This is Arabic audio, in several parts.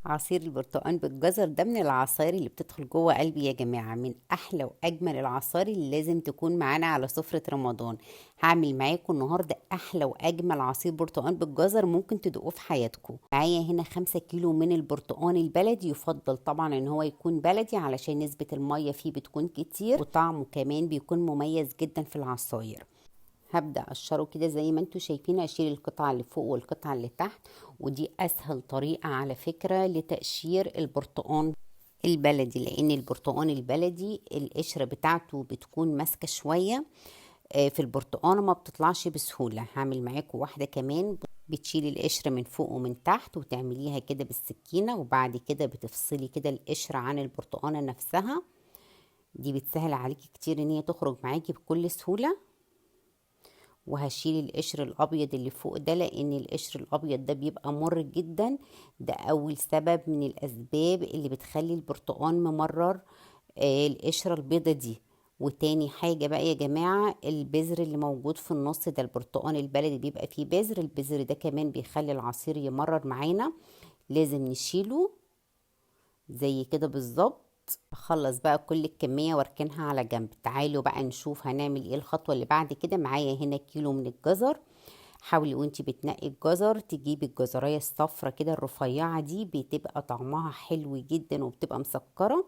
عصير البرتقال بالجزر ده من العصاير اللي بتدخل جوه قلبي يا جماعة، من أحلى وأجمل العصاير اللي لازم تكون معانا على سفرة رمضان. هعمل معاكم النهاردة أحلى وأجمل عصير برتقال بالجزر ممكن تدوقوه في حياتكم. معايا هنا 5 كيلو من البرتقال البلدي، يفضل طبعا ان هو يكون بلدي علشان نسبة المية فيه بتكون كتير وطعمه كمان بيكون مميز جدا في العصاير. هبدأ أقشره كده زي ما انتوا شايفين، أشيل القطعة اللي فوق والقطعة اللي تحت. ودي أسهل طريقة على فكرة لتقشير البرتقان البلدي، لأن البرتقان البلدي القشرة بتاعته بتكون ماسكة شوية. في البرتقانة ما بتطلعش بسهولة. هعمل معاكم واحدة كمان بتشيلي القشرة من فوق ومن تحت وتعمليها كده بالسكينة، وبعد كده بتفصلي كده القشرة عن البرتقانة نفسها. دي بتسهل عليكي كتير ان هي تخرج معاكي بكل سهولة. وهشيل القشر الابيض اللي فوق ده، لان القشر الابيض ده بيبقى مر جدا. ده اول سبب من الاسباب اللي بتخلي البرتقال ممرر، القشرة البيضة دي. وتاني حاجة بقى يا جماعة، البذر اللي موجود في النص ده، البرتقال البلدي بيبقى فيه بذر، البذر ده كمان بيخلي العصير يمرر معانا. لازم نشيله زي كده بالظبط. اخلص بقى كل الكمية واركنها على جنب. تعالوا بقى نشوف هنعمل ايه الخطوة اللي بعد كده. معايا هنا كيلو من الجزر. حاولي وانتي بتنقي الجزر تجيبي الجزرايه الصفرة كده الرفيعة دي، بتبقى طعمها حلو جدا وبتبقى مسكرة.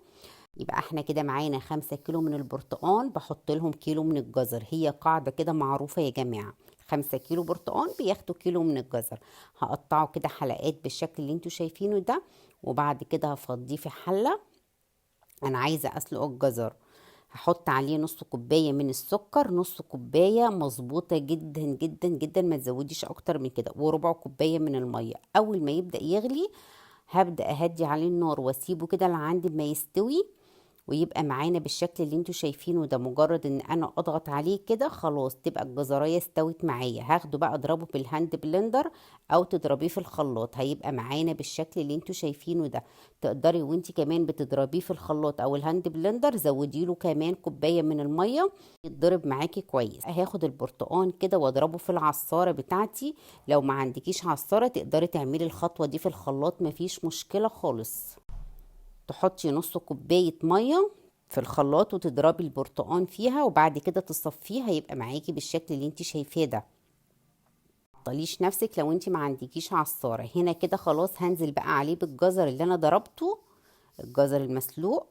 يبقى احنا كده معانا 5 كيلو من البرتقال، بحط لهم كيلو من الجزر. هي قاعدة كده معروفة يا جماعة، 5 كيلو برتقال بياخدوا كيلو من الجزر. هقطعه كده حلقات بالشكل اللي انتوا شايفينه ده. وبعد كده هفضيه في حلة. انا عايزه اسلق الجزر. هحط عليه نص كوبايه من السكر، نص كوبايه مظبوطه جدا جدا جدا، ما تزوديش اكتر من كده، وربع كوبايه من الميه. اول ما يبدا يغلي هبدا اهدي عليه النار واسيبه كده لعند ما يستوي ويبقى معانا بالشكل اللي انتوا شايفينه ده. مجرد ان انا اضغط عليه كده خلاص تبقى الجزرايه استوت معايا. هاخده بقى اضربه بالهاند بلندر او تضربيه في الخلاط، هيبقى معانا بالشكل اللي انتوا شايفينه ده. تقدري وانتي كمان بتضربيه في الخلاط او الهاند بلندر زودي له كمان كوبايه من الميه يتضرب معاكي كويس. هاخد البرتقان كده واضربه في العصاره بتاعتي. لو ما عندكيش عصاره تقدري تعملي الخطوه دي في الخلاط، مفيش مشكله خالص. تحطي نص كوباية مية في الخلاط وتضربي البرتقان فيها، وبعد كده تصفيها هيبقى معاكي بالشكل اللي انت شايفاه ده. متعطليش نفسك لو انت ما عندكيش عصارة. هنا كده خلاص هنزل بقى عليه بالجزر اللي انا ضربته، الجزر المسلوق.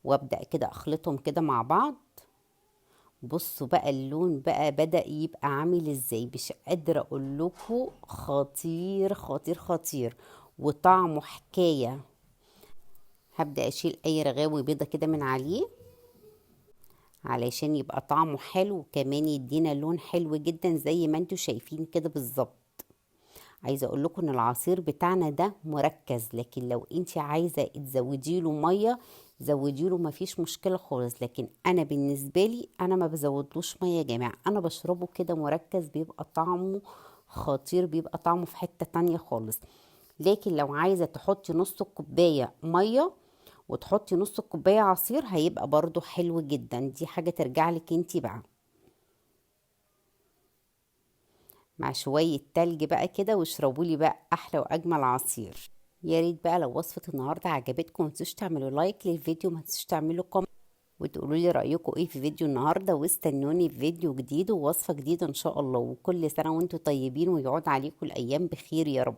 وابدأ كده اخلطهم كده مع بعض. بصوا بقى اللون بقى بدأ يبقى عامل ازاي، مش قادرة اقول لكم، خطير خطير خطير وطعمه حكاية. هبدأ اشيل اي رغاوي بيضة كده من عليه علشان يبقى طعمه حلو وكمان يدينا لون حلو جدا زي ما انتوا شايفين كده بالظبط. عايزه اقول لكم ان العصير بتاعنا ده مركز، لكن لو انت عايزه تزودي له ميه زودي له، مفيش مشكله خالص. لكن انا بالنسبه لي انا ما بزودلوش ميه يا جماعه، انا بشربه كده مركز، بيبقى طعمه خطير، بيبقى طعمه في حته تانية خالص. لكن لو عايزه تحطي نص كوبايه ميه وتحطي نص كوبايه عصير هيبقى برضو حلو جدا. دي حاجه ترجع لك انتي بقى، مع شويه تلج بقى كده واشربوا لي بقى احلى واجمل عصير. يا ريت بقى لو وصفه النهارده عجبتكم ما تنسوش تعملوا لايك للفيديو، ما تنسوش تعملوا كومنت وتقولوا لي رايكم ايه في فيديو النهارده. واستنوني في فيديو جديد ووصفه جديده ان شاء الله. وكل سنه وانتم طيبين ويعود عليكم الايام بخير يا رب.